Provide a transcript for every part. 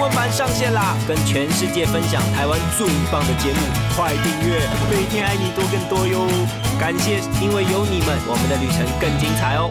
周版上线啦，跟全世界分享台湾最棒的节目，快订阅，每天爱你多更多哟！感谢，因为有你们，我们的旅程更精彩哦。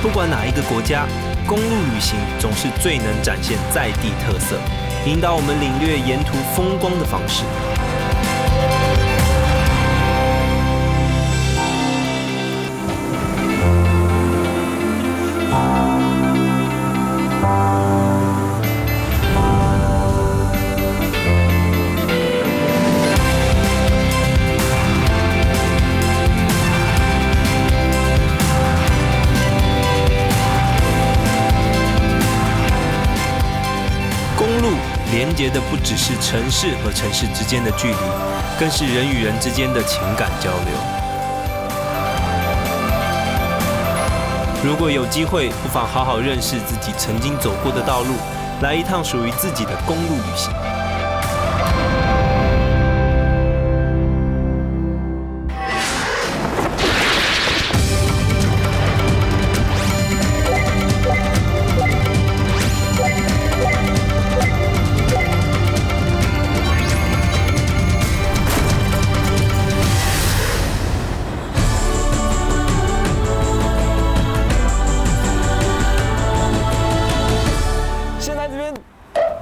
不管哪一个国家，公路旅行总是最能展现在地特色，引导我们领略沿途风光的方式。连接的不只是城市和城市之间的距离，更是人与人之间的情感交流。如果有机会，不妨好好认识自己曾经走过的道路，来一趟属于自己的公路旅行。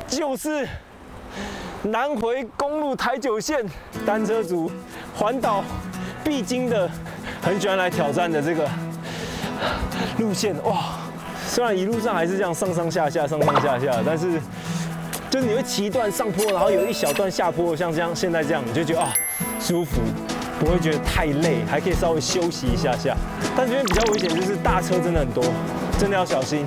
就是南回公路台9线单车族环岛必经的，很喜欢来挑战的这个路线。哇，虽然一路上还是这样上上下下，但是就是你会骑一段上坡，然后有一小段下坡，像这样现在这样，你就觉得啊舒服，不会觉得太累，还可以稍微休息一下下。但这边比较危险就是大车真的很多，真的要小心。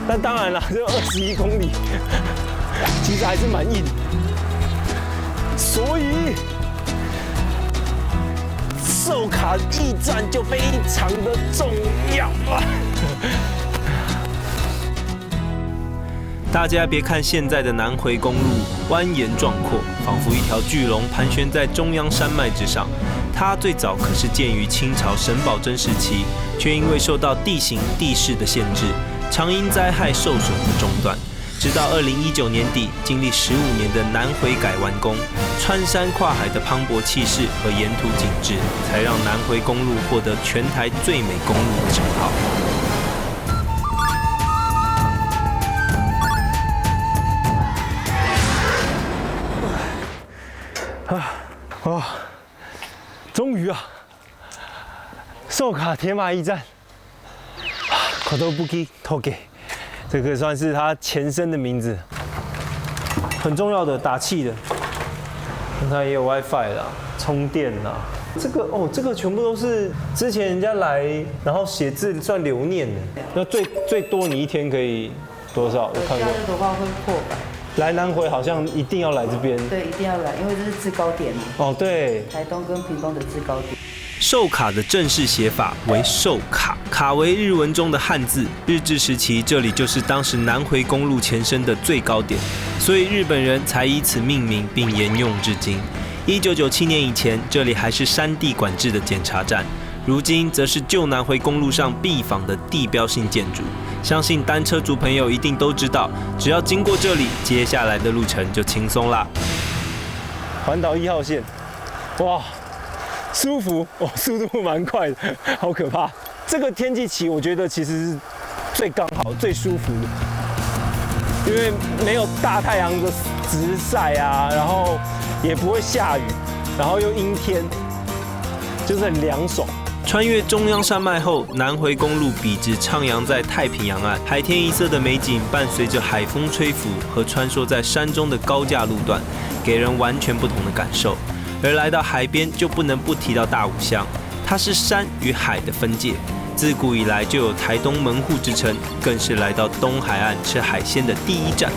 但当然了，这21公里其实还是蛮硬，所以寿卡驿站就非常的重要啊！大家别看现在的南回公路蜿蜒壮阔，仿佛一条巨龙盘旋在中央山脉之上。它最早可是建于清朝沈葆桢时期，却因为受到地形地势的限制，常因灾害受损而中断，直到2019年底，经历15年的南回改完工，穿山跨海的磅礴气势和沿途景致，才让南回公路获得全台最美公路的称号。终于啊，寿卡铁马驿站。Kotobuki Toge， 这个算是它前身的名字，很重要的打气的。它也有 WiFi 啦，充电啦。这个全部都是之前人家来，然后写字算留念的。那最多你一天可以多少？我看过。假日的话会破百。来南回好像一定要来这边。对，一定要来，因为这是制高点。哦，对。台东跟屏东的制高点。寿卡的正式写法为寿卡，卡为日文中的汉字。日治时期，这里就是当时南回公路前身的最高点，所以日本人才以此命名并沿用至今。1997年以前，这里还是山地管制的检查站，如今则是旧南回公路上必访的地标性建筑。相信单车族朋友一定都知道，只要经过这里，接下来的路程就轻松啦。环岛1号线，哇！舒服哦，速度蛮快的，好可怕。这个天气骑，我觉得其实是最刚好、最舒服的，因为没有大太阳的直晒啊，然后也不会下雨，然后又阴天，就是很凉爽。穿越中央山脉后，南回公路笔直徜徉在太平洋岸，海天一色的美景伴随着海风吹拂和穿梭在山中的高架路段，给人完全不同的感受。而来到海边，就不能不提到大武乡，它是山与海的分界，自古以来就有台东门户之称，更是来到东海岸吃海鲜的第一站。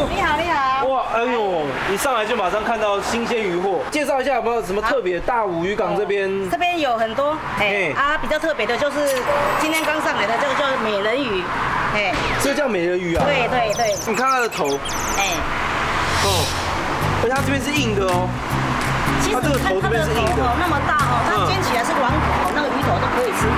你好，你好。哇，哎呦，你上来就马上看到新鲜渔获，介绍一下有没有什么特别？大武渔港这边，这边有很多，比较特别的就是今天刚上来的这个叫美人鱼，这叫美人鱼啊？对对对。你看它的头，哦，而且它这边是硬的哦。其实它这个头这边是硬的，那么大哦，它煎起来是软骨，那个鱼头都可以吃，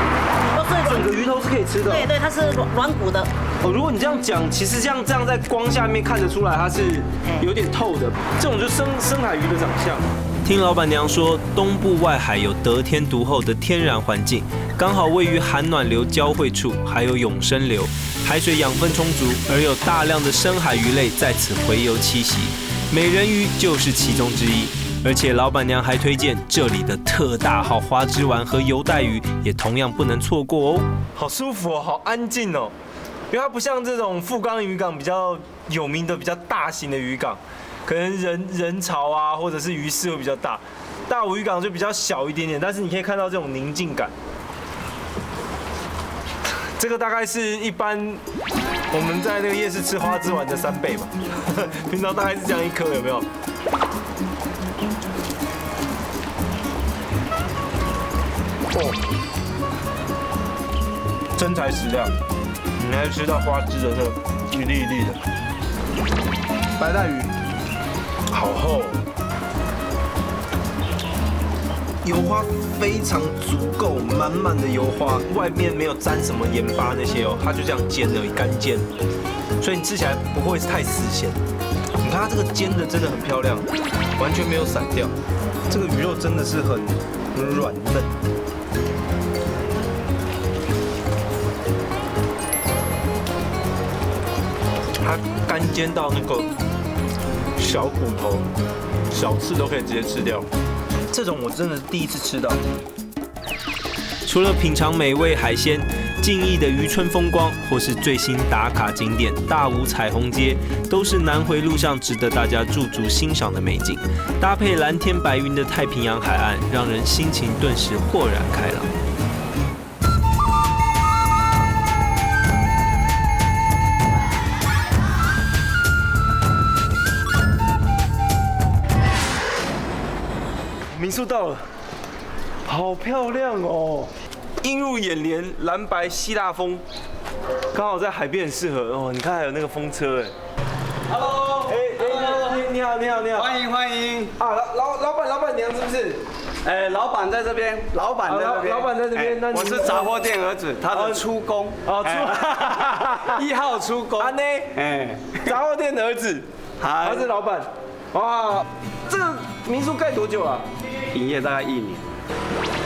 都是整个鱼头是可以吃的。对对，它是软骨的。哦，如果你这样讲，其实这样在光下面看得出来，它是有点透的。这种就是深海鱼的长相。听老板娘说，东部外海有得天独厚的天然环境，刚好位于寒暖流交汇处，还有永生流，海水养分充足，而有大量的深海鱼类在此洄游栖息，美人鱼就是其中之一。而且老板娘还推荐这里的特大号花枝丸和油带鱼，也同样不能错过哦。好舒服哦，好安静哦，因为它不像这种富冈渔港比较有名的比较大型的渔港，可能人潮啊或者是鱼市会比较大，大武渔港就比较小一点点，但是你可以看到这种宁静感。这个大概是一般我们在那个夜市吃花枝丸的3倍吧，平常大概是这样一颗，有没有？哦，真材实料，你还吃到花枝的那个一粒一粒的白带鱼，好厚，油花非常足够，满满的油花，外面没有沾什么盐巴那些哦，它就这样煎的干煎，所以你吃起来不会太死咸。你看它这个煎的真的很漂亮，完全没有散掉，这个鱼肉真的是很软嫩。它干煎到那个小骨头、小刺都可以直接吃掉，这种我真的是第一次吃到。除了品尝美味海鲜，静谧的渔村风光，或是最新打卡景点大武彩虹街，都是南回路上值得大家驻足欣赏的美景。搭配蓝天白云的太平洋海岸，让人心情顿时豁然开朗。民宿到了，好漂亮哦！映入眼帘，蓝白希腊风，刚好在海边很适合哦。你看还有那个风车哎。Hello， 你好，欢迎啊，老板娘是不是？老板在这边，老板在这边，那我是杂货店儿子，他的出工1号出工，安呢？杂货店的儿子，他是老板。哇，这个民宿盖多久啊？营业大概1年。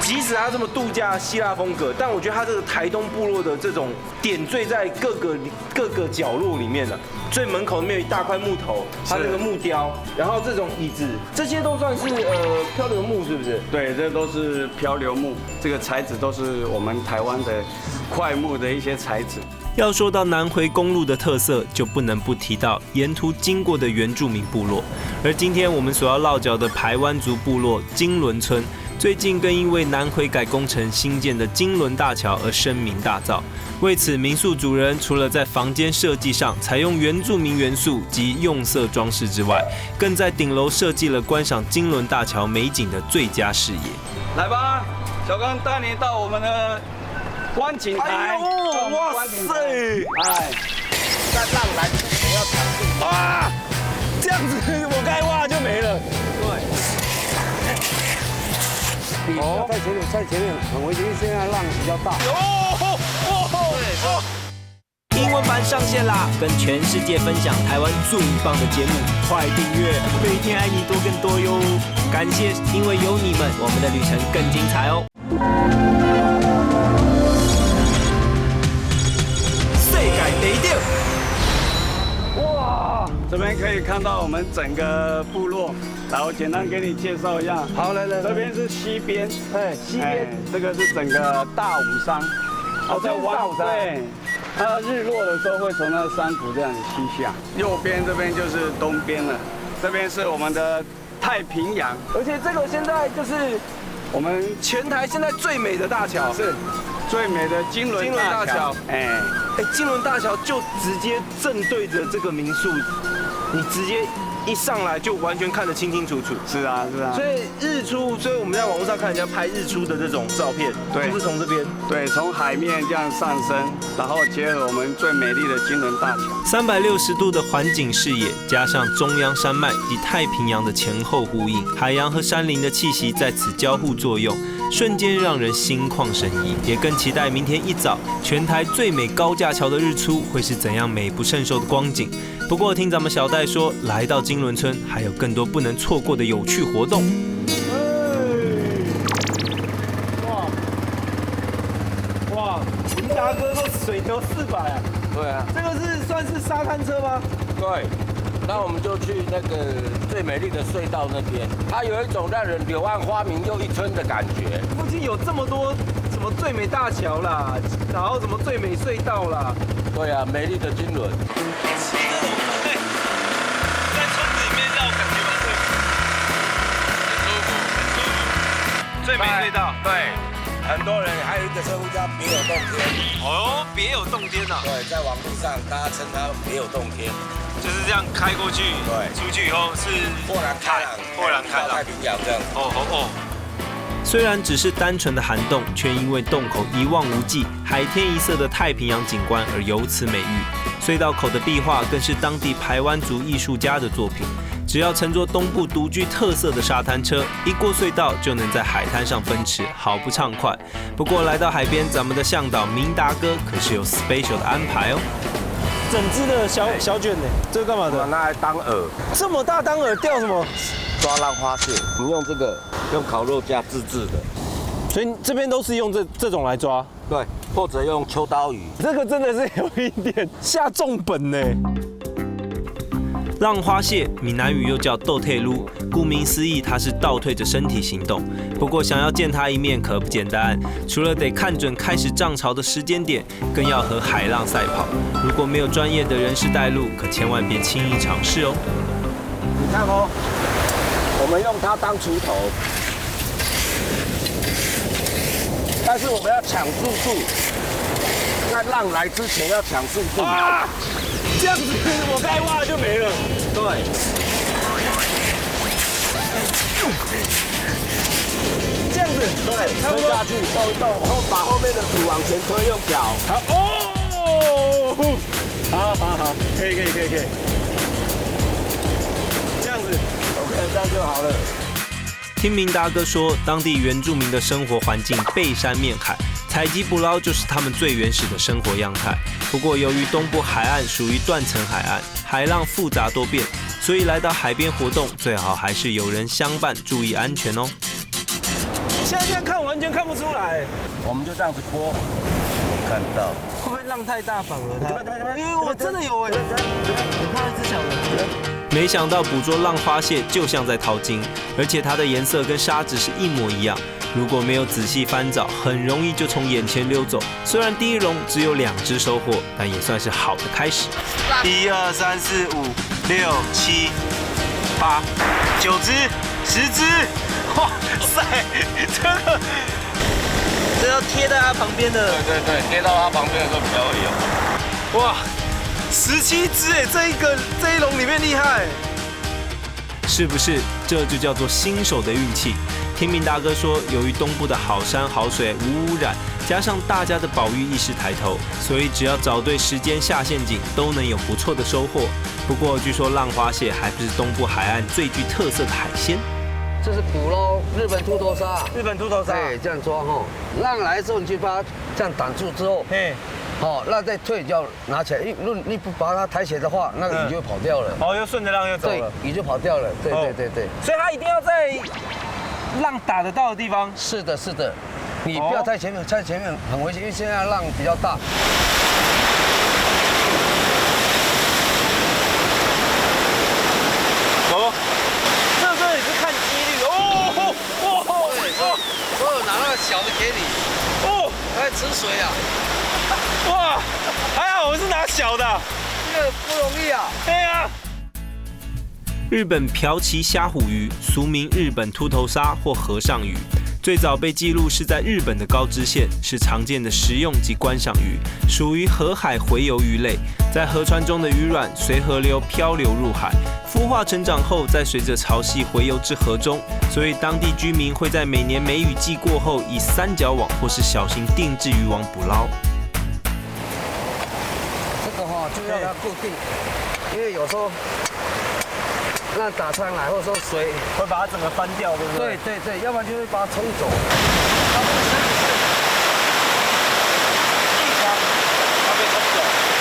即使它这么度假希腊风格，但我觉得它这个台东部落的这种点缀在各个角落里面的。最门口那边有一大块木头，它那个木雕，然后这种椅子，这些都算是漂流木，是不是？对，这都是漂流木，这个材质都是我们台湾的块木的一些材质。要说到南回公路的特色，就不能不提到沿途经过的原住民部落。而今天我们所要落脚的排湾族部落金轮村，最近更因为南回改工程新建的金轮大桥而声名大噪。为此，民宿主人除了在房间设计上采用原住民元素及用色装饰之外，更在顶楼设计了观赏金轮大桥美景的最佳视野。来吧，小刚带你到我们的观景台。哎呦，哇塞！在浪来，不要踩住。啊，这样子我该挖就没了。对。哦，在前面很危险，因为现在浪比较大。英文版上线啦！跟全世界分享台湾最棒的节目，快订阅，每天爱你多更多哟！感谢，因为有你们，我们的旅程更精彩哦！世界第一等。这边可看到我们整个部落，来，我简单给你介绍一下。好，来，这边是西边，西边，这个是整个大武山。这是大武山。对，它日落的时候会从那个山谷这样子西下。右边这边就是东边了，这边是我们的太平洋，而且这个现在就是我们全台现在最美的大桥，是最美的金轮大桥。金轮大桥就直接正对着这个民宿，你直接一上来就完全看得清清楚楚。是啊。所以日出，所以我们在网络上看人家拍日出的这种照片，对，就是从这边，对，从海面这样上升，然后结合我们最美丽的金轮大桥。360度的环景视野，加上中央山脉及太平洋的前后呼应，海洋和山林的气息在此交互作用，瞬间让人心旷神怡。也更期待明天一早，全台最美高架桥的日出会是怎样美不胜收的光景。不过听咱们小戴说，来到金轮村还有更多不能错过的有趣活动。哇，林达哥说水流400啊。对啊，这个是算是沙滩车吗？对。那我们就去那个最美丽的隧道那边，它有一种让人柳暗花明又一村的感觉。附近有这么多什么最美大桥啦，然后什么最美隧道啦。对啊，美丽的金轮。在村子里面绕，感觉蛮舒服，很舒服。最美隧道，对，很多人还有一个称呼叫别有洞天。哦，别有洞天呐。对，在网络上大家称它别有洞天。就是这样开过去，对，出去以后是豁然开朗，太平洋这样。虽然只是单纯的涵洞，却因为洞口一望无际、海天一色的太平洋景观而由此美誉。隧道口的壁画更是当地排湾族艺术家的作品。只要乘坐东部独具特色的沙滩车，一过隧道就能在海滩上奔驰，好不畅快。不过来到海边，咱们的向导明达哥可是有 special 的安排哦。整只的小卷呢？这个干嘛的？拿来当饵。这么大当饵钓什么？抓浪花蟹。我们用这个，用烤肉架自制的。所以这边都是用这种来抓。对，或者用秋刀鱼。这个真的是有一点下重本呢。浪花蟹，闽南语又叫倒退撸，顾名思义，它是倒退着身体行动。不过想要见它一面可不简单，除了得看准开始涨潮的时间点，更要和海浪赛跑。如果没有专业的人士带路，可千万别轻易尝试哦。你看哦，我们用它当锄头，但是我们要抢速度，在浪来之前要抢速度。这样子我该挖就没了。对。这样子，对，推下去，动一动，把后面的土往前推，用脚。好好，可以。这样子 ，OK， 这样就好了。听明达哥说，当地原住民的生活环境背山面海，采集捕捞就是他们最原始的生活样态。不过由于东部海岸属于断层海岸，海浪复杂多变，所以来到海边活动最好还是有人相伴，注意安全哦。现在这样看完全看不出来，我们就这样子拨，看到。会不会浪太大反而它？因为我真的有我看到一只小的。没想到捕捉浪花蟹就像在淘金，而且它的颜色跟砂纸是一模一样。如果没有仔细翻找，很容易就从眼前溜走。虽然第一笼只有2只收获，但也算是好的开始。1、2、3、4、5、6、7、8、9只、10只，哇塞，这要贴在它旁边的。对，贴到它旁边的时候比较会有。哇，17只哎，这一笼里面厉害。是不是？这就叫做新手的运气。听明达哥说，由于东部的好山好水无污染，加上大家的保育意识抬头，所以只要找对时间下陷阱，都能有不错的收获。不过据说浪花蟹还不是东部海岸最具特色的海鲜。这是捕捞日本秃头鲨。日本秃头鲨。对，这样抓哈，浪来的时候你去把它这样挡住之后，好，那再退就要拿起来。你不把它抬起来的话，那个鱼就跑掉了。又顺着浪又走了。对，鱼就跑掉了。对。所以它一定要在浪打得到的地方。是的，你不要太前面，太前面很危险，因为现在浪比较大。哦，这真的也是看几率哦。所有拿那个小的给你。哦，来吃水啊！哇，还好我是拿小的，这个不容易啊。对呀。日本瓢鳍虾虎鱼，俗名日本秃头鲨或和尚鱼，最早被记录是在日本的高知县，是常见的食用及观赏鱼，属于河海洄游鱼类。在河川中的鱼卵随河流漂流入海，孵化成长后，再随着潮汐洄游至河中，所以当地居民会在每年梅雨季过后，以三角网或是小型定制渔网捕捞。这个就要它固定，因为有时候那打上来，或者说水会把它整个翻掉，对不对？对，要不然就会把它冲走。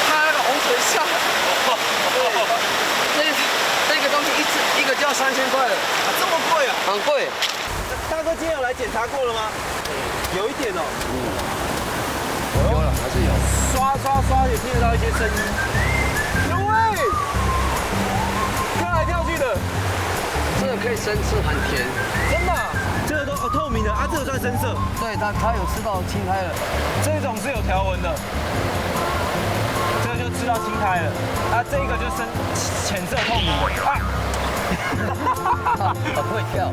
它那个洪水下，那个东西一个就要3000块了，这么贵啊？很贵。大哥今天有来检查过了吗？有一点哦。有了，还是有。刷也听得到一些声音。有喂，跳来跳去的。这个可以生吃，很甜。真的、啊？这个都透明的啊，这个算深色。对，它有吃到青苔了。这种是有条纹的。这个就吃到青苔了。啊，这个就深浅色透明的。啊！很会跳。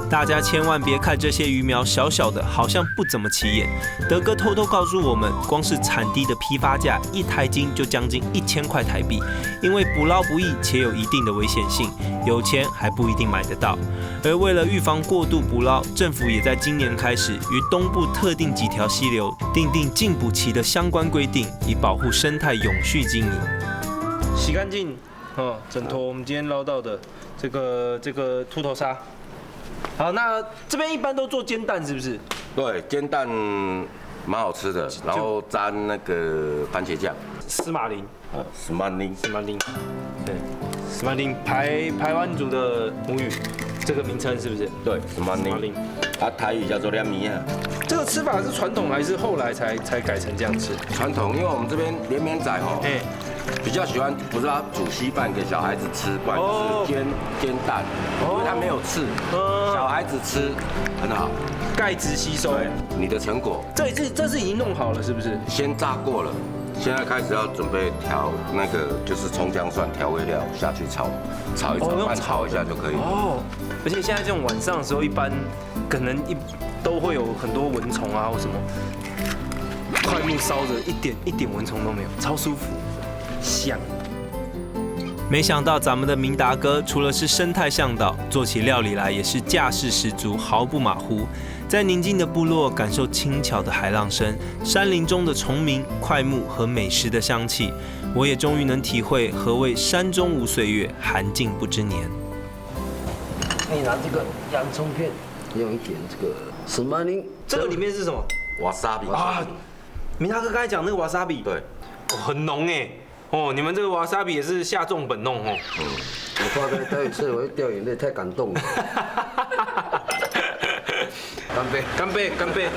大家千万别看这些鱼苗小小的，好像不怎么起眼。德哥偷偷告诉我们，光是产地的批发价1台斤就将近1000块台币。因为捕捞不易且有一定的危险性，有钱还不一定买得到。而为了预防过度捕捞，政府也在今年开始于东部特定几条溪流订定禁捕期的相关规定，以保护生态永续经营。洗干净哦，整坨我们今天捞到的这个秃头鲨。好，那这边一般都做煎蛋是不是？对，煎蛋蛮好吃的，然后沾那个番茄酱。司马林，司马林，对，司马林排湾族的母语，这个名称是不是？对，司马林。啊，台语叫做亮米啊。这个吃法是传统还是后来才改成这样吃？传统，因为我们这边连绵仔比较喜欢，不是他煮稀饭给小孩子吃，不然就是煎蛋，因为它没有刺，小孩子吃很好，钙质吸收。对，你的成果。这是已经弄好了是不是？先炸过了，现在开始要准备调那个就是葱姜蒜调味料下去炒一炒，慢炒一下就可以。哦，而且现在这种晚上的时候，一般可能都会有很多蚊虫啊或什么，快木烧着一点蚊虫都没有，超舒服。香。没想到咱们的明达哥除了是生态向导，做起料理来也是架势十足，毫不马虎。在宁静的部落，感受轻巧的海浪声、山林中的虫鸣、快木和美食的香气，我也终于能体会何谓山中无岁月，寒尽不知年。你拿这个洋葱片，用一点这个司马林，这个里面是什么？瓦萨比啊，明达哥刚才讲那个瓦萨比，对，很浓哎。哦，你们这个瓦萨比也是下重本弄哦。我怕待会吃我会掉眼泪，太感动了。干杯！干杯！干杯！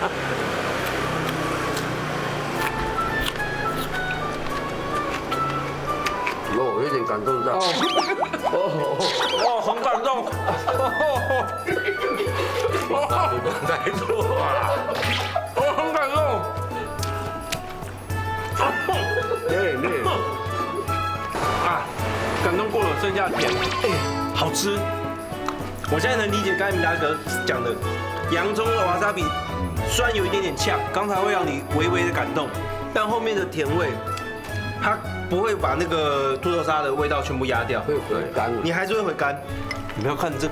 我有点感动到。哦，很感动。你不太多啊！我很感动。对。啊，感动过了，剩下甜，好吃。我现在能理解刚才明达哥讲的，洋葱的瓦萨比虽然有一点点呛，刚才会让你微微的感动，但后面的甜味，它不会把那个秃头鲨的味道全部压掉，会回甘，你还是会回甘。你不要看这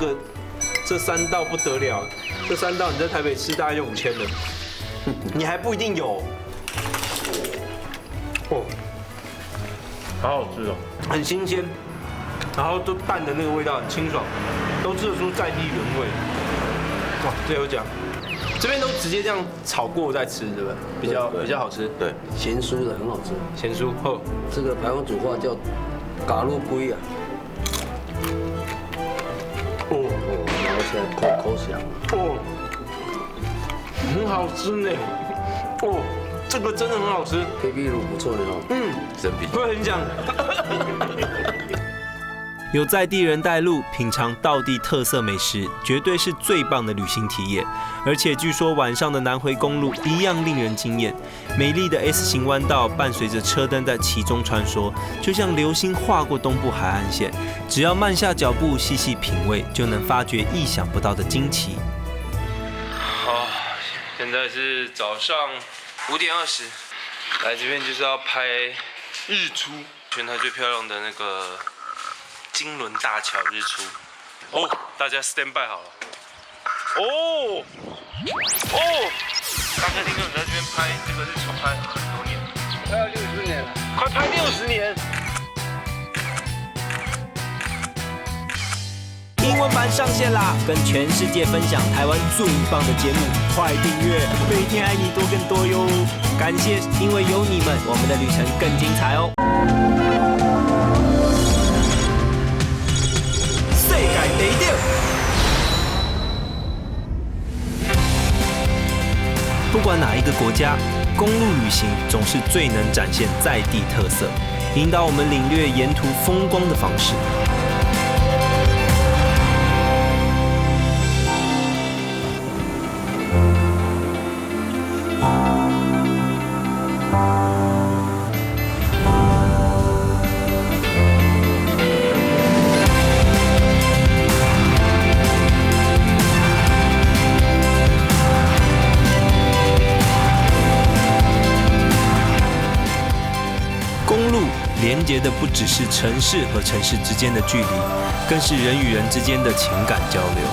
3道不得了，这3道你在台北吃大概就5000了，你还不一定有。哦，好好吃哦，很新鲜，然后都蛋的那个味道很清爽，都吃得出在地原味。哇，这有讲，这边都直接这样炒过再吃，对不对？比较好吃。对，咸酥的很好吃。咸酥后，这个台湾主话叫嘎路龟啊。拿起来口香。哦，很好吃呢。哦。这个真的很好吃，黑啤乳不错的哦。真比会很讲。有在地人带路，品尝道地特色美食，绝对是最棒的旅行体验。而且据说晚上的南回公路一样令人惊艳，美丽的 S 型弯道伴随着车灯在其中穿梭，就像流星划过东部海岸线。只要慢下脚步，细细品味，就能发掘意想不到的惊奇。好，现在是早上5点20，来这边就是要拍日出，全台最漂亮的那个金轮大桥日出。哦，大家 stand by 好了。哦，大哥听说你在这边拍这个日出拍很多年，快要60年了，快拍60年。英文版上线啦！跟全世界分享台湾最棒的节目，快订阅，每天爱你多更多哟！感谢，因为有你们，我们的旅程更精彩哦！世界第一等。不管哪一个国家，公路旅行总是最能展现在地特色，引导我们领略沿途风光的方式。连接的不只是城市和城市之间的距离，更是人与人之间的情感交流。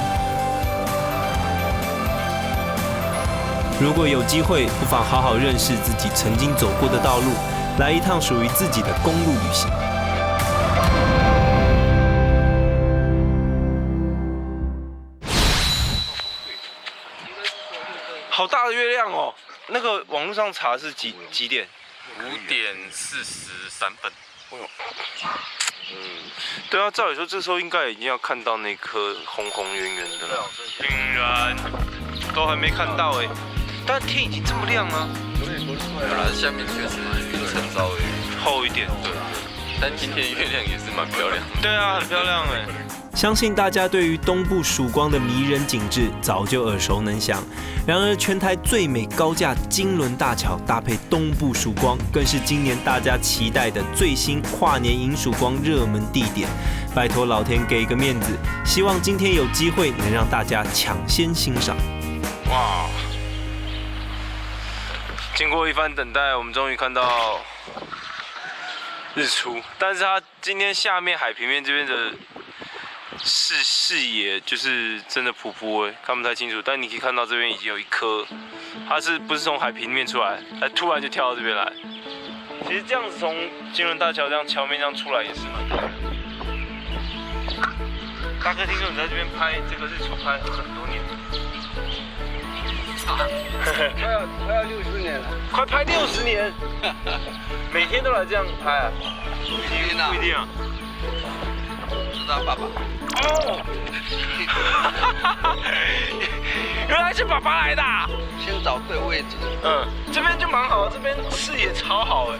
如果有机会，不妨好好认识自己曾经走过的道路，来一趟属于自己的公路旅行。好大的月亮哦！那个网络上查是几点？5点43分。对啊，照理说这时候应该已经要看到那颗红红圆圆的了，竟然都还没看到哎！但天已经这么亮了。有啦，下面确实云层稍微厚一点，对。但今天月亮也是蛮漂亮的。对啊，很漂亮哎。相信大家对于东部曙光的迷人景致早就耳熟能详。然而，全台最美高架金轮大桥搭配东部曙光，更是今年大家期待的最新跨年迎曙光热门地点。拜托老天给个面子，希望今天有机会能让大家抢先欣赏。哇！经过一番等待，我们终于看到日出，但是它今天下面海平面这边的视野就是真的普普看不太清楚，但你可以看到这边已经有一颗，它是不是从海平面出来，它突然就跳到这边来。其实这样子从金轮大桥这样桥面这样出来也是蛮漂亮的。大哥，听说你在这边拍这个日出拍很多年，快要60年了，快拍60年，每天都来这样拍啊？不一定啊。是他爸爸。哦，原来是爸爸来的。先找对位置。这边就蛮好，这边视野超好哎。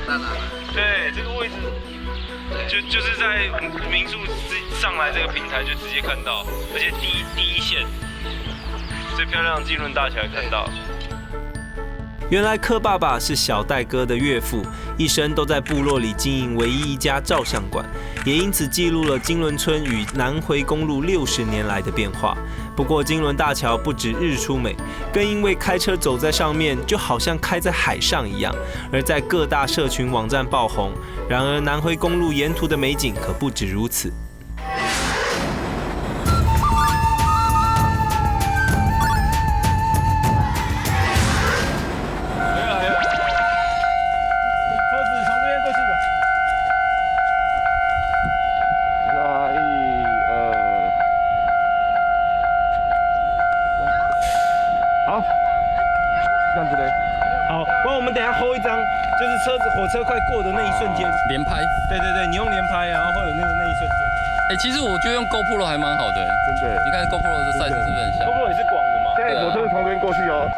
当然了。对，这个位置就是在民宿上来这个平台就直接看到，而且第一线最漂亮的金轮大桥也看到。原来柯爸爸是小戴哥的岳父，一生都在部落里经营唯一一家照相馆，也因此记录了金轮村与南回公路60年来的变化。不过金轮大桥不止日出美，更因为开车走在上面就好像开在海上一样，而在各大社群网站爆红。然而南回公路沿途的美景可不止如此。火车快过的那一瞬间，连拍。对，你用连拍，然后会有那一瞬间。其实我觉得用 GoPro 还蛮好的，真的。你看 GoPro 的 size 是不是很小 ？GoPro 也是广的嘛。对，火车从这边过去哦。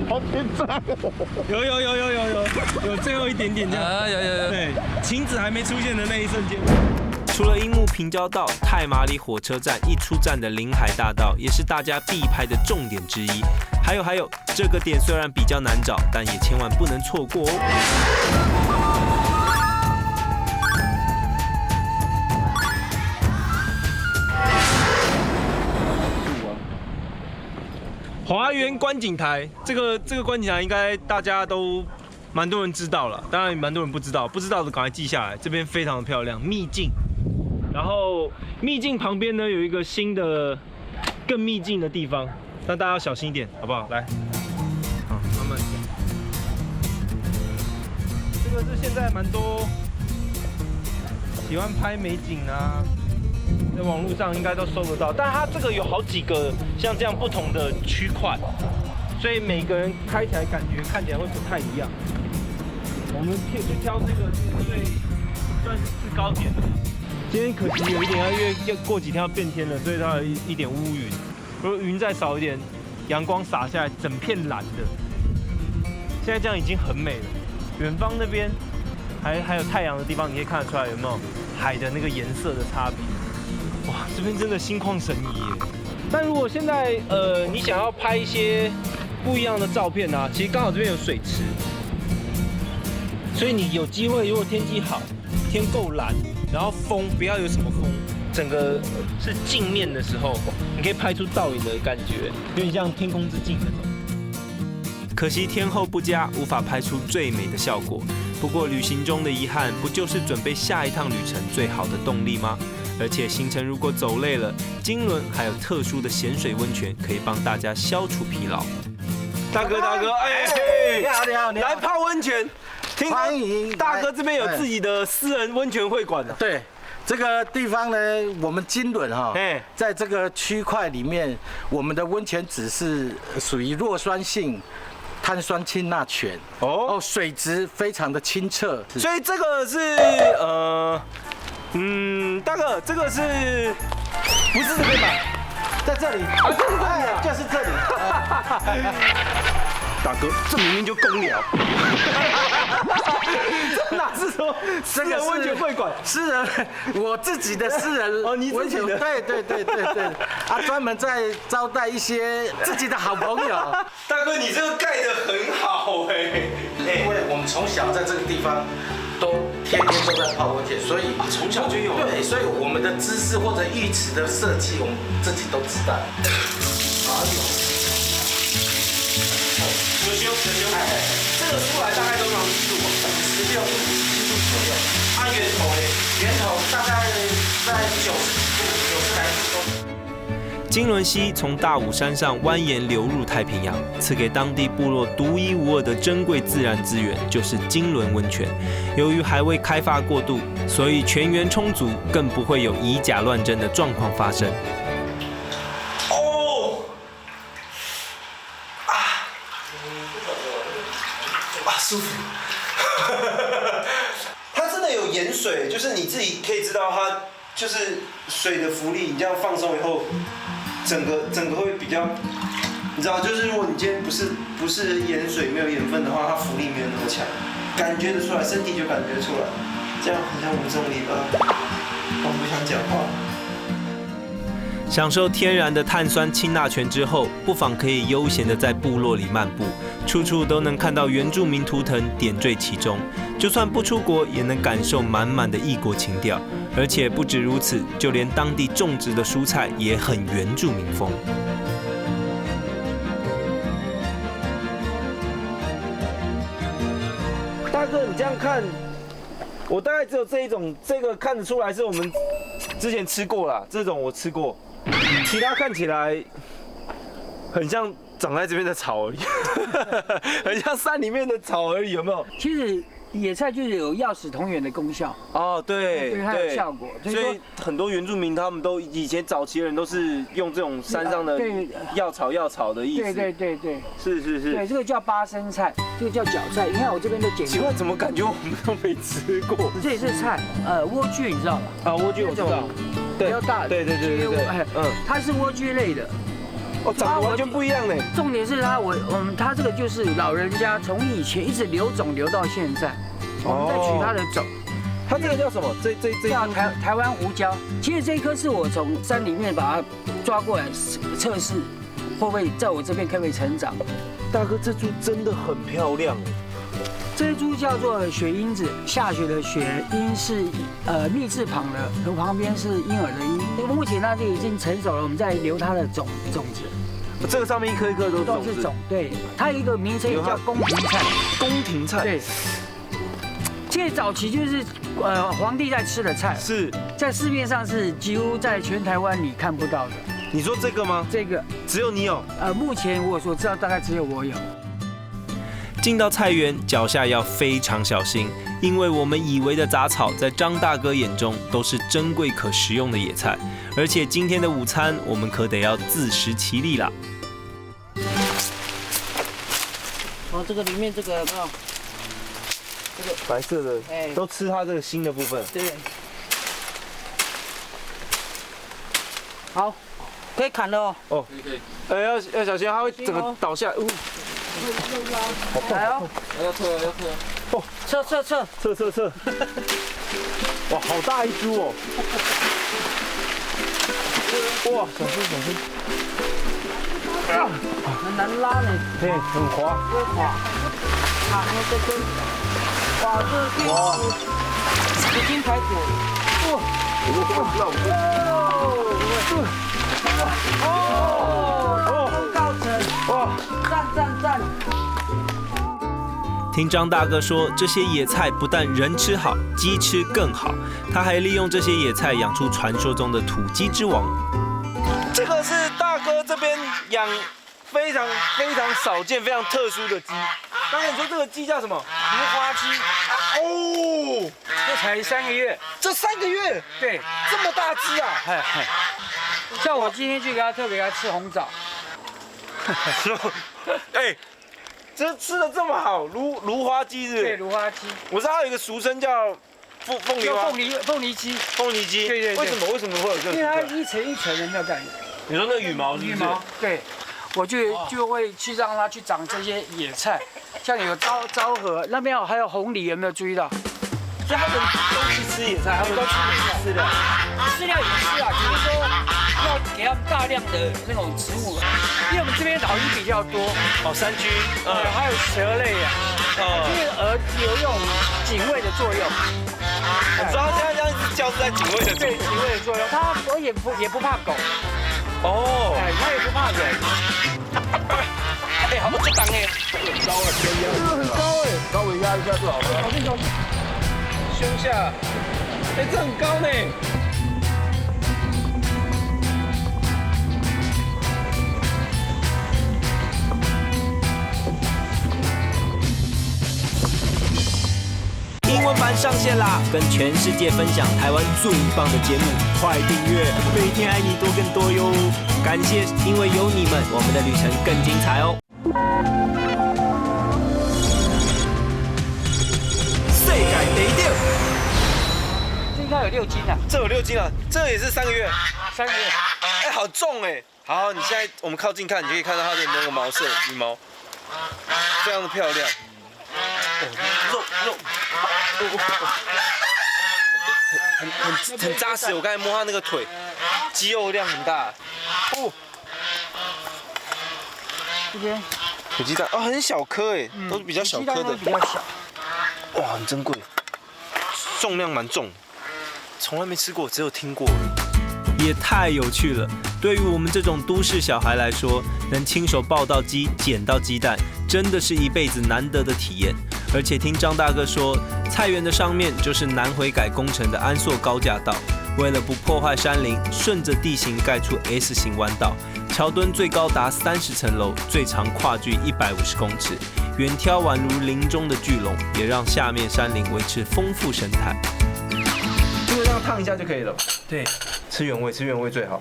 好紧张哦！有最后一点点这样。啊，有。对，晴子还没出现的那一瞬间。除了樱木平交道、太麻里火车站一出站的临海大道，也是大家必拍的重点之一。还有，这个点虽然比较难找，但也千万不能错过哦。华园观景台，这个观景台应该大家都蛮多人知道了，当然也蛮多人不知道，不知道的赶快记下来。这边非常的漂亮，秘境。然后秘境旁边呢有一个新的更秘境的地方，但大家要小心一点，好不好？来，好，慢慢走。这个是现在蛮多喜欢拍美景啊。在网络上应该都搜得到，但它这个有好几个像这样不同的区块，所以每个人开起来感觉看起来会不太一样。我们就挑这个最算是制高点的。今天可惜有一点要过几天要变天了，所以它有一点乌云。如果云再少一点，阳光洒下来，整片蓝的。现在这样已经很美了。远方那边还有太阳的地方，你可以看得出来有没有海的那个颜色的差别。哇，这边真的心旷神怡耶！但如果现在你想要拍一些不一样的照片啊，其实刚好这边有水池，所以你有机会，如果天气好，天够蓝，然后风不要有什么风，整个是镜面的时候，你可以拍出倒影的感觉，有点像天空之镜那种。可惜天候不佳，无法拍出最美的效果。不过旅行中的遗憾，不就是准备下一趟旅程最好的动力吗？而且行程如果走累了，金轮还有特殊的咸水温泉可以帮大家消除疲劳。大哥，你好，来泡温泉，欢迎大哥这边有自己的私人温泉会馆的。对，这个地方呢，我们金轮在这个区块里面，我们的温泉只是属于弱酸性碳酸氢钠泉水质非常的清澈，所以这个是大哥，这个是不是这边吧？在这里，就是这里。大哥，这明明就公寮，这哪是说私人温泉会馆？私人，我自己的私人你自己的？对，专门在招待一些自己的好朋友。大哥，你这个盖得很好因为我们从小在这个地方都天天都在泡温泉，所以从小就有。对，所以我们的姿势或者浴池的设计，我们自己都知道。修，这个出来大概多长湿度？16度、17度左右。按源头嘞，源头大概在90来度。金轮溪从大武山上蜿蜒流入太平洋，赐给当地部落独一无二的珍贵自然资源，就是金轮温泉。由于还未开发过度，所以泉源充足，更不会有以假乱真的状况发生。舒服，它真的有盐水，就是你自己可以知道它就是水的浮力，你这样放松以后，整个会比较，你知道，就是如果你今天不是盐水没有盐分的话，它浮力没有那么强，感觉得出来，身体就感觉出来，这样很像无重力我不想讲话。享受天然的碳酸氢钠泉之后，不妨可以悠闲地在部落里漫步，处处都能看到原住民图腾点缀其中。就算不出国，也能感受满满的异国情调。而且不止如此，就连当地种植的蔬菜也很原住民风。大哥，你这样看，我大概只有这一种，这个看得出来是我们之前吃过啦，这种我吃过。其他看起来很像长在这边的草而已，很像山里面的草而已，有没有？其实野菜就是有药食同源的功效。哦，对，对，它有效果。所以很多原住民他们都以前早期的人都是用这种山上的药草的意思。对，是。对，这个叫八生菜，这个叫绞菜。你看我这边都剪过。奇怪，怎么感觉我们都没吃过？这也是菜，莴苣你知道吧？莴苣我知道。比较大的，对，它是莴苣类的，哦，长得完全不一样嘞。重点是它这个就是老人家从以前一直留种留到现在，我们再取它的种。它这个叫什么？这叫台湾胡椒。其实这一颗是我从山里面把它抓过来测试，会不会在我这边可不可以成长？大哥，这株真的很漂亮哎。这株叫做雪鹰子，下雪的雪，鹰是密字旁的，然后旁边是婴儿的婴。目前它就已经成熟了，我们再留它的种子。这个上面一颗一颗都是种，对，它有一个名称也叫宫廷菜。宫廷菜，对。最早期就是皇帝在吃的菜，是在市面上是几乎在全台湾你看不到的。你说这个吗？这个只有你有？目前我所知道大概只有我有。进到菜园，脚下要非常小心，因为我们以为的杂草，在张大哥眼中都是珍贵可食用的野菜，而且今天的午餐，我们可得要自食其力啦。这个里面这个有没有？这个白色的，都吃它这个芯的部分。对。好，可以砍了哦。哦，可以。要小心，它会整个倒下。来哦，要撤。哦，撤。哇，好大一株哦！哇，小心！很难拉呢。对，很滑。啊，这根，哇，这是金排骨。哇，赞！听张大哥说，这些野菜不但人吃好，鸡吃更好。他还利用这些野菜养出传说中的土鸡之王。这个是大哥这边养非常少见、非常特殊的鸡。刚才你说这个鸡叫什么？芦花鸡。哦，这才3个月。这3个月？对，这么大只啊！像我今天去特别给它吃红枣。哎，这吃的这么好，芦花鸡是？对，芦花鸡。我知道它有一个俗称叫凤梨鸡。对。为什么会有这个？因为它一层一层的，没有感觉。你说那个羽毛是不是？羽毛，对。我就会去让它去长这些野菜，像有昭和那边还有红梨，有没有注意到？所以他们都是吃野菜，他们都吃的。饲料也是啊，只是说要给他们大量的那种植物，因为我们这边老鹰比较多。哦，山区，还有蛇类啊，因为有一种警卫的作用。我知道现在这样子叫是在警卫的作用。对，警卫的作用，它也不怕狗。哦，它也不怕人。好不挡哎，很高哎，很高哎，稍微压一下就好了。胸下，这很高呢。英文版上线啦！跟全世界分享台湾最棒的节目，快订阅，每天爱你多更多哟！感谢，因为有你们，我们的旅程更精彩哦！世界第一等，这应该有6斤啊！这有6斤啊！这也是3个月？3个月。哎，好重哎！好，你现在我们靠近看，你就可以看到它的那个毛色，羽毛，非常的漂亮。肉。很扎实，我刚才摸它那个腿，肌肉量很大。哦，这边土鸡蛋很小颗哎，都是比较小颗的。比较小。哇，很珍贵，重量蛮重，从来没吃过，只有听过。也太有趣了！对于我们这种都市小孩来说，能亲手抱到鸡、捡到鸡蛋，真的是一辈子难得的体验。而且听张大哥说，菜园的上面就是南回改工程的安硕高架道，为了不破坏山林，顺着地形盖出 S 型弯道，桥墩最高达30层楼，最长跨距150公尺，远眺宛如林中的巨龙，也让下面山林维持丰富生态。这个这样烫一下就可以了。对，吃原味最好。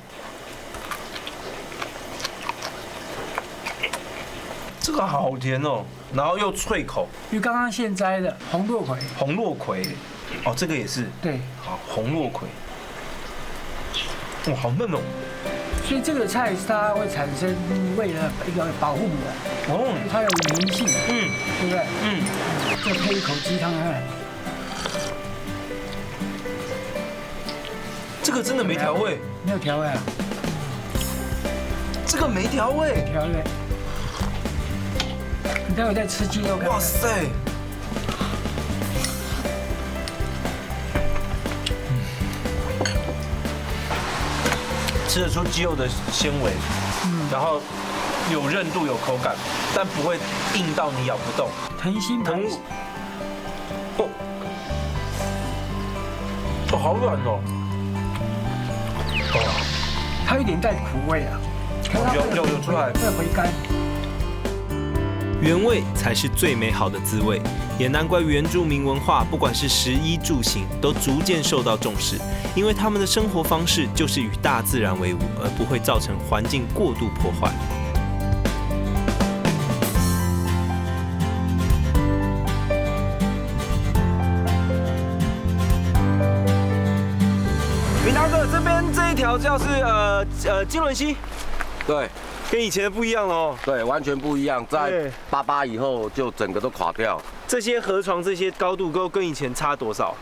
这个好甜哦，然后又脆口。因为刚刚现摘的红落葵。红落葵，哦，这个也是。对，好，红落葵。哇，好嫩哦。所以这个菜它会产生为了一个保护的，它有粘性，对不对？再配一口鸡汤看。这个真的没调味，没有调味啊？这个没调味，调味。你待会再吃鸡肉看。哇塞！吃得出鸡肉的纤维，然后有韧度、有口感，但不会硬到你咬不动。溏心排骨，哦，好软哦。它有点带苦味啊，有出来，会回甘。原味才是最美好的滋味，也难怪原住民文化不管是食衣住行都逐渐受到重视，因为他们的生活方式就是与大自然为伍，而不会造成环境过度破坏。明达哥，这边这一条叫是金轮溪，对，跟以前的不一样了哦。对，完全不一样，在88以后就整个都垮掉。这些河床这些高度跟以前差多少？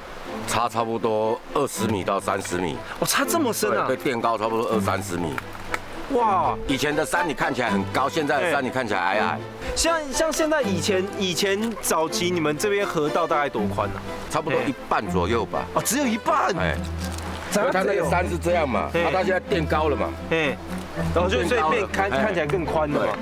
差不多20米到30米。哦，差这么深啊！被垫高差不多20-30米。哇！以前的山你看起来很高，现在的山你看起来矮矮。像现在以前早期你们这边河道大概多宽呢？差不多一半左右吧。哦，只有一半。哎。它那个山是这样嘛，它现在垫高了嘛，然后所以变看起来更宽了嘛。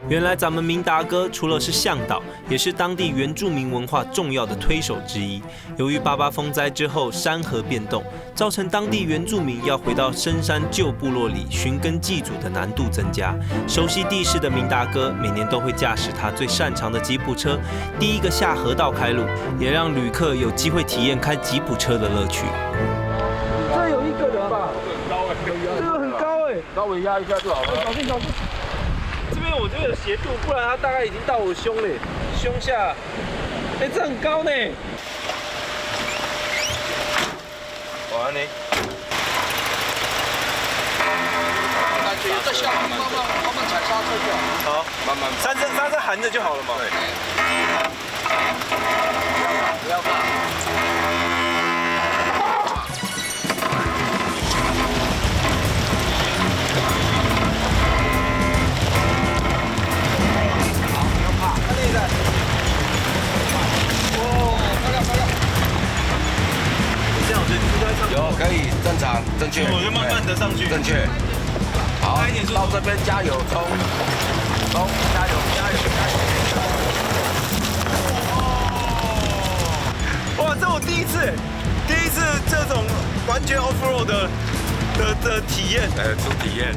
原来咱们明达哥除了是向导，也是当地原住民文化重要的推手之一。由于88风灾之后山河变动，造成当地原住民要回到深山旧部落里寻根祭祖的难度增加。熟悉地势的明达哥每年都会驾驶他最擅长的吉普车，第一个下河道开路，也让旅客有机会体验开吉普车的乐趣。这有一个人吧？这个很高哎，稍微压一下就好了。搞定。这边我这个斜度，不然它大概已经到我胸嘞，胸下。哎，这很高呢。哇你。感觉在下面慢慢踩刹车就好。好，慢慢。刹车含着就好了嘛。对。不要怕。有可以正常正确，我就慢慢的上去，正确。好，到这边加油冲，加油！哇，这我第一次这种完全 off road 的体验，初体验。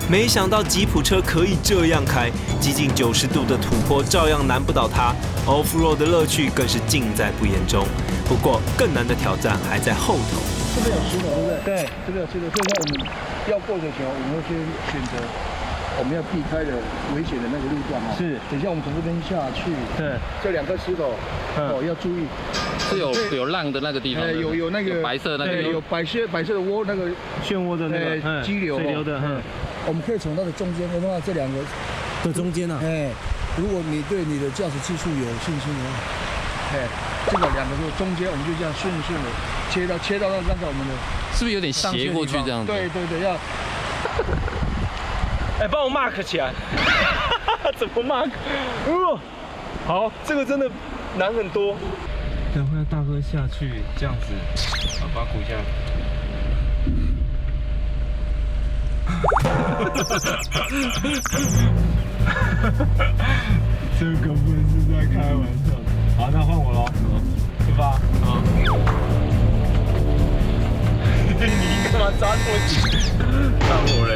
没想到吉普车可以这样开，几近90度的土坡照样难不倒它。Off-road 的乐趣更是尽在不言中。不过更难的挑战还在后头。这边有石头，对不对？对，这边有石头，所以说我们要过的时候，我们会先选择我们要避开的危险的那个路段哈。是，等一下我们从这边下去。对，这2颗石头要注意。是有浪的那个地方。有那个白色那个。有白色的涡那个漩涡的那个激流。水流的。我们可以从它的中间，我们看这2个的中间啊。如果你对你的驾驶技术有信心的话，这个2个是中间，我们就这样顺的切到那个我们的，是不是有点斜过去这样子？对，要。哎，帮我 mark 起来。怎么 mark？好，这个真的难很多。等会大哥下去这样子，把鼓一下。这个不是在开玩笑。好，那换我喽，出发。你干嘛扎这么紧？扎我嘞！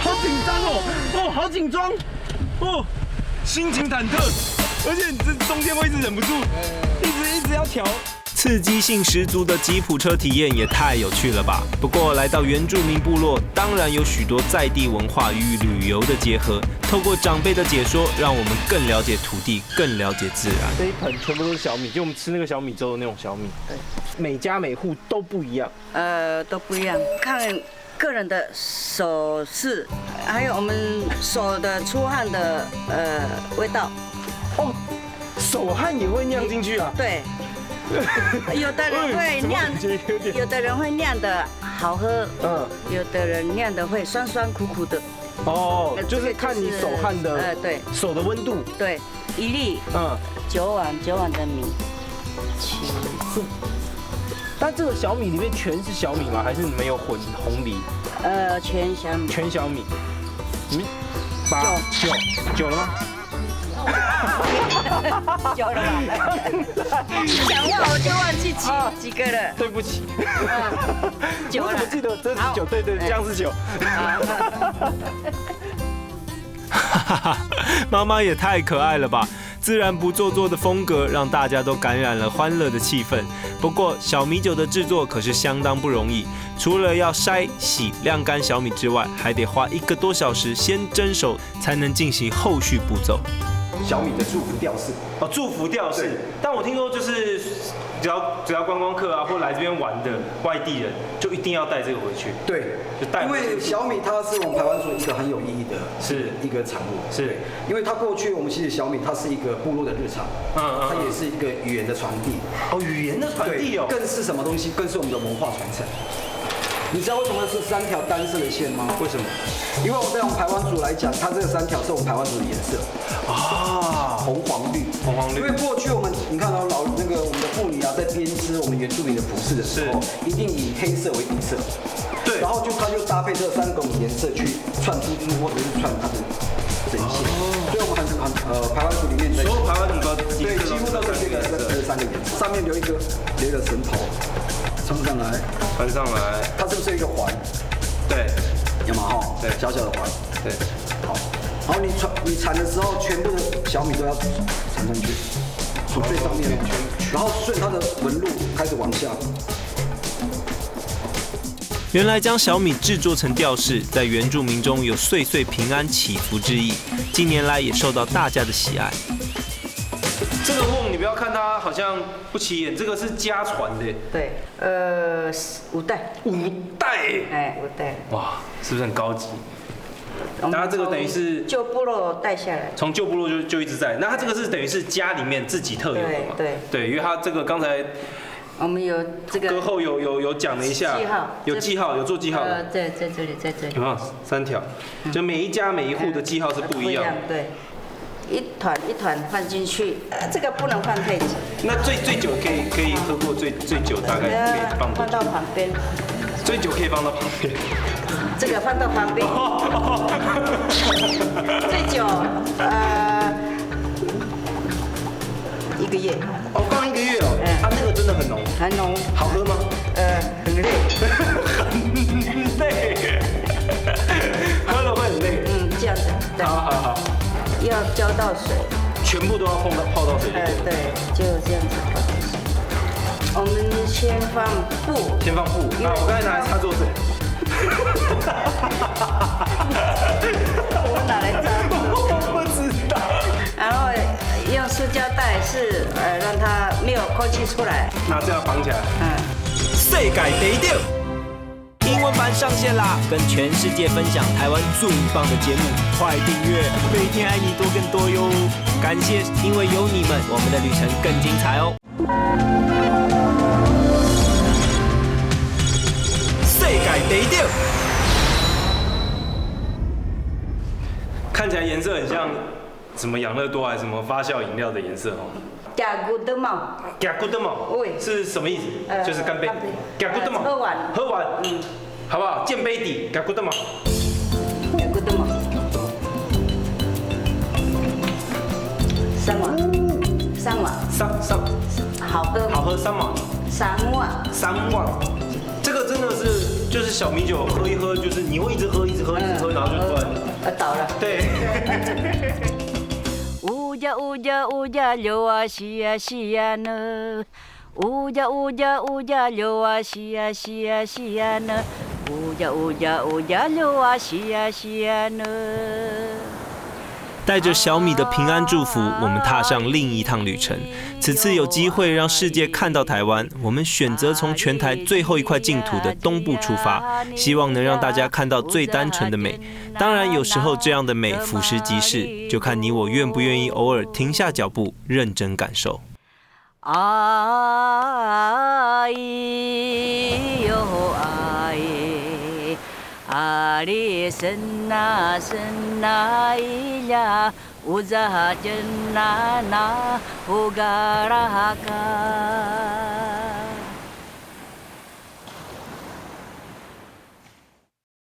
好紧张哦！好紧张哦！心情忐忑。而且你这中间会一直忍不住，一直要调。刺激性十足的吉普车体验也太有趣了吧！不过来到原住民部落，当然有许多在地文化与旅游的结合。透过长辈的解说，让我们更了解土地，更了解自然。这一盆全部都是小米，就我们吃那个小米粥的那种小米。对，每家每户都不一样。都不一样，看个人的手势，还有我们手的出汗的味道。哦，手汗也会酿进去啊？对。有的人会酿，有的人会酿的好喝，有的人酿的会酸酸苦苦的。哦，就是看你手汗的，对，手的温度。对，一粒，9碗的米，7。但这个小米里面全是小米吗？还是你们有混红梨？全小米。全小米。8、9了吗？有了吧？讲话我就忘记几个了。对不起。9了。我怎么记得这是9？对，这样是9。妈妈也太可爱了吧！自然不做作的风格，让大家都感染了欢乐的气氛。不过，小米酒的制作可是相当不容易，除了要筛、洗、晾干小米之外，还得花1个多小时先蒸熟，才能进行后续步骤。小米的祝福吊饰哦，祝福吊饰。但我听说就是只要观光客啊，或来这边玩的外地人，就一定要带这个回去。对，就带。因为小米它是我们排湾族一个很有意义的，是一个产物。是，因为它过去我们其实小米它是一个部落的日常，它也是一个语言的传递。哦，语言的传递哦。更是什么东西？更是我们的文化传承。你知道为什么是3条单色的线吗？为什么？因为对我们排湾族来讲，它这个3条是我们排湾族的颜色啊，红黄绿。因为过去你看到我们的妇女啊，在编织我们原住民的服饰的时候，一定以黑色为底色。对。然后它就搭配这3种颜色去串珠珠或者是串它的针线。所以我们排湾族里面，所有排湾族的对，几乎都是这3个颜色，上面留一个绳头。穿上来，它是不是一个环？对，有吗？哈，对，小小的环，对，好。然后你缠的时候，全部的小米都要缠上去，从最上面然后顺它的纹路开始往下。原来将小米制作成吊饰，在原住民中有岁岁平安祈福之意，近年来也受到大家的喜爱。这个瓮你不要看它好像不起眼，这个是家传的。对，5代。5代？哎，5代。哇，是不是很高级？那它这个等于是旧部落带下来，从旧部落就一直在。那它这个是等于是家里面自己特有的嘛？对，因为它这个刚才我们有这个歌后有讲了一下，有记号，有做记号的。在这里，在这里。有没有3条？就每一家每一户的记号是不一样。对。一团一团放进去，这个不能放太久。那最久可以喝过最久大概可以放到旁边。最久可以放到旁边。这个放到旁边。最久1个月。哦，放1个月哦。它那个真的很浓。很浓。好喝吗？很累。很累。喝了会很累。这样子。好。要浇到水，全部都要泡到水里。对，就这样子泡到水。我们先放布。那我刚才拿来擦桌子。我拿来擦。我不知道。然后用塑胶袋是让它没有空气出来。那这样绑起来。世界第一英文版上线啦！跟全世界分享台湾最棒的节目，快订阅，每天爱你多更多哟！感谢，因为有你们，我们的旅程更精彩哦！世界第一，看起来颜色很像什么养乐多还是什么发酵饮料的颜色哦。加古德毛，是什么意思？就是干杯。加古德毛，喝完，好不好？见杯底，加古德毛。加古德毛。3碗。好喝3碗。3碗。这个真的是就是小米酒喝一喝，就是你会一直喝，然后就突然倒了。对。有呀乌呀乌呀溜啊西呀西呀呢，乌呀乌呀乌呀溜啊西呀西呀西呀呢，乌呀乌呀乌呀溜啊西呀西呀呢。带着小米的平安祝福，我们踏上另一趟旅程。此次有机会让世界看到台湾，我们选择从全台最后一块净土的东部出发，希望能让大家看到最单纯的美。当然，有时候这样的美俯拾即是，就看你我愿不愿意偶尔停下脚步，认真感受。哎呦哎。Ali senna senna ila uzaha jenna na ugaraka